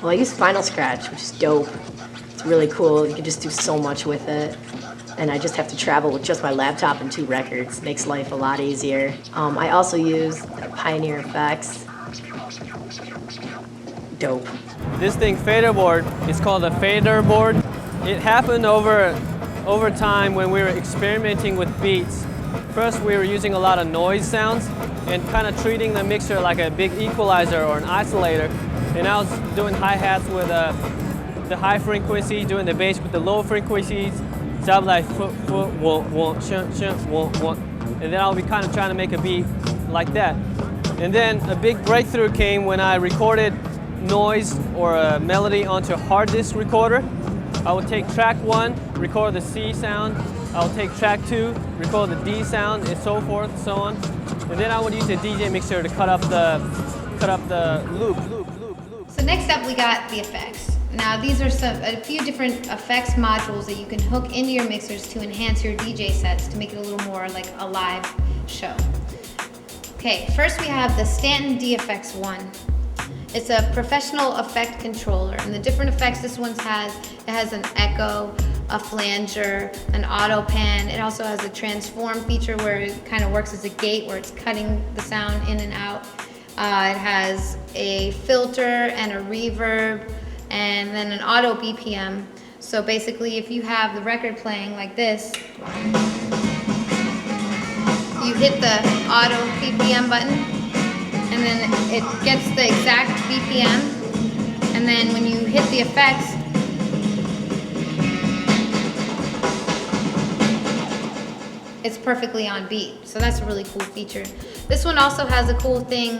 Well, I use Final Scratch, which is dope. It's really cool. You can just do so much with it. And I just have to travel with just my laptop and 2 records. Makes life a lot easier. I also use Pioneer Effects. Dope. This thing, fader board, is called a fader board. It happened over time when we were experimenting with beats. First, we were using a lot of noise sounds and kind of treating the mixer like a big equalizer or an isolator. And I was doing hi-hats with the high frequency, doing the bass with the low frequencies. So I was like, and then I'll be kind of trying to make a beat like that. And then a big breakthrough came when I recorded noise or a melody onto a hard disk recorder. I would take track 1, record the C sound. I would take track 2, record the D sound, and so forth, and so on. And then I would use a DJ mixer to cut up the loop. So next up, we got the effects. Now these are a few different effects modules that you can hook into your mixers to enhance your DJ sets to make it a little more like a live show. Okay, first we have the Stanton DFX1. It's a professional effect controller, and the different effects this one has, it has an echo, a flanger, an auto pan. It also has a transform feature where it kind of works as a gate where it's cutting the sound in and out. It has a filter and a reverb, and then an auto BPM. So basically, if you have the record playing like this, you hit the auto BPM button, and then it gets the exact BPM, and then when you hit the effects, it's perfectly on beat. So that's a really cool feature. This one also has a cool thing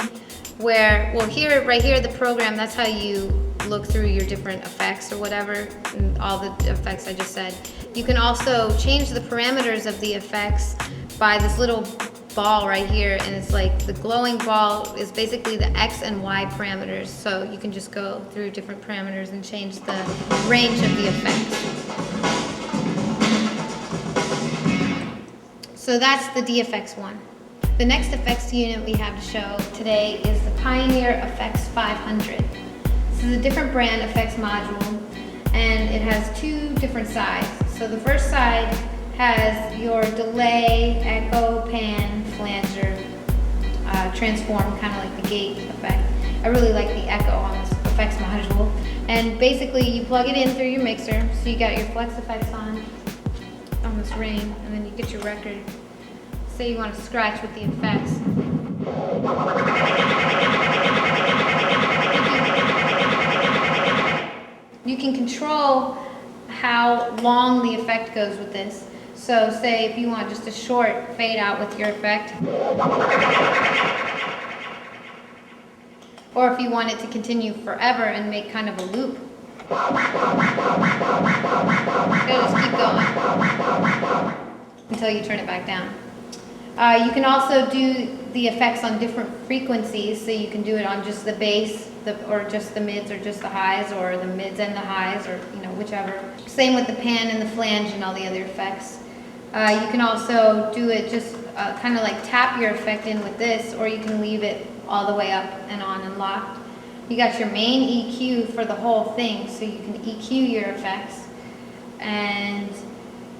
where, well, here, right here, the program, that's how you look through your different effects or whatever, and all the effects I just said. You can also change the parameters of the effects by this little ball right here, and it's like the glowing ball is basically the X and Y parameters. So you can just go through different parameters and change the range of the effects. So that's the DFX1. The next effects unit we have to show today is the Pioneer Effects 500. This is a different brand effects module, and it has 2 different sides. So the first side has your delay, echo, pan, flanger, transform, kind of like the gate effect. I really like the echo on this effects module. And basically you plug it in through your mixer, so you got your flex effects on this ring, and then you get your record. Say you want to scratch with the effects. You can control how long the effect goes with this. So say if you want just a short fade out with your effect, or if you want it to continue forever and make kind of a loop, you'll just keep going until you turn it back down. You can also do the effects on different frequencies, so you can do it on just the bass, or just the mids, or just the highs, or the mids and the highs, or whichever. Same with the pan and the flange and all the other effects. You can also do it just kind of like tap your effect in with this, or you can leave it all the way up and on and locked. You got your main EQ for the whole thing, so you can EQ your effects, and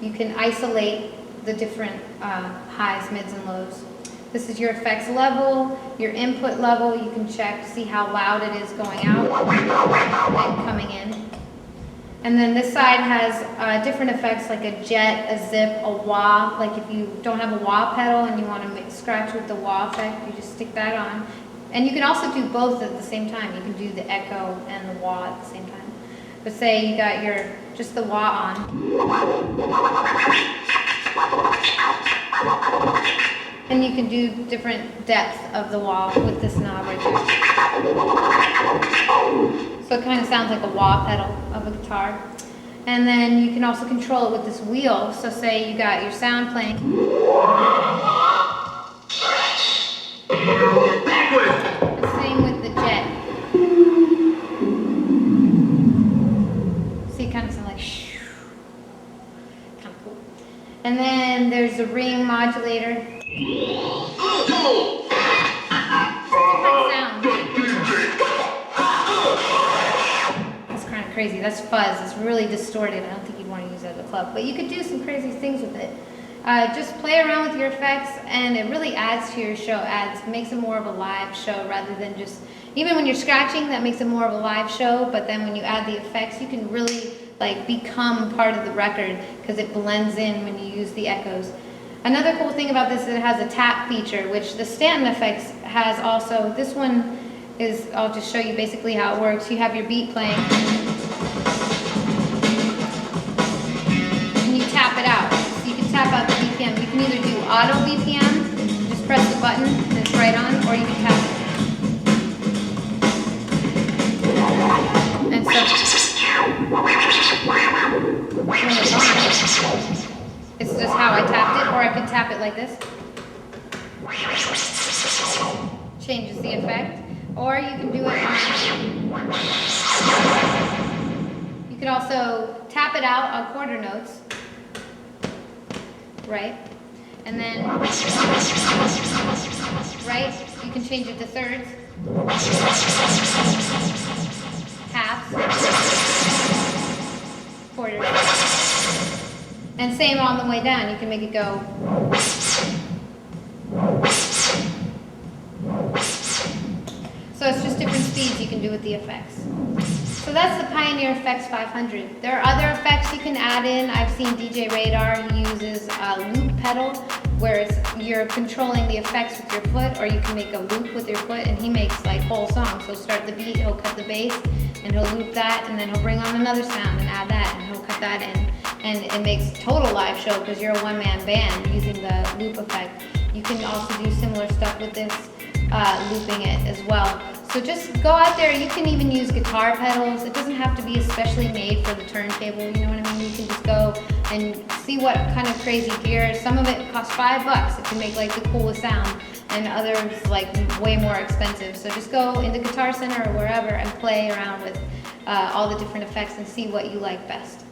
you can isolate the different highs, mids, and lows. This is your effects level, your input level. You can check to see how loud it is going out and coming in. And then this side has different effects like a jet, a zip, a wah. Like if you don't have a wah pedal and you want to scratch with the wah effect, you just stick that on. And you can also do both at the same time. You can do the echo and the wah at the same time. But say you got just the wah on. And you can do different depth of the wah with this knob right here. So it kind of sounds like a wah pedal of a guitar. And then you can also control it with this wheel. So say you got your sound playing. And same with the jet. See, it kind of sounds like shoo. Kind of cool. And then there's the ring modulator. Different sounds. crazy. That's fuzz. It's really distorted. I don't think you'd want to use it at a club, but you could do some crazy things with it. Just play around with your effects, and it really adds to your show. Makes it more of a live show rather than just, even when you're scratching, that makes it more of a live show, but then when you add the effects, you can really like become part of the record because it blends in when you use the echoes. Another cool thing about this is it has a tap feature, which the Stanton Effects has also. This one is, I'll just show you basically how it works. You have your beat playing, and you tap it out. So you can tap out the BPM. You can either do auto BPM, just press the button and it's right on, or you can tap it. And so, when it's on, it's just how I tapped it, or I could tap it like this. Changes the effect. Or you can do it on, you could also tap it out on quarter notes, right? And then, right, you can change it to thirds, halves, quarters. And same on the way down, you can make it go. So it's just different speeds you can do with the effects. So that's the Pioneer FX 500. There are other effects you can add in. I've seen DJ Radar, he uses a loop pedal, where you're controlling the effects with your foot, or you can make a loop with your foot, and he makes like whole songs. He'll start the beat, he'll cut the bass, and he'll loop that, and then he'll bring on another sound and add that, and he'll cut that in. And it makes total live show because you're a one-man band using the loop effect. You can also do similar stuff with this, looping it as well. So just go out there. You can even use guitar pedals. It doesn't have to be especially made for the turntable, you know what I mean? You can just go and see what kind of crazy gear. Some of it costs $5. It can make like the coolest sound, and others like way more expensive. So just go into Guitar Center or wherever and play around with all the different effects and see what you like best.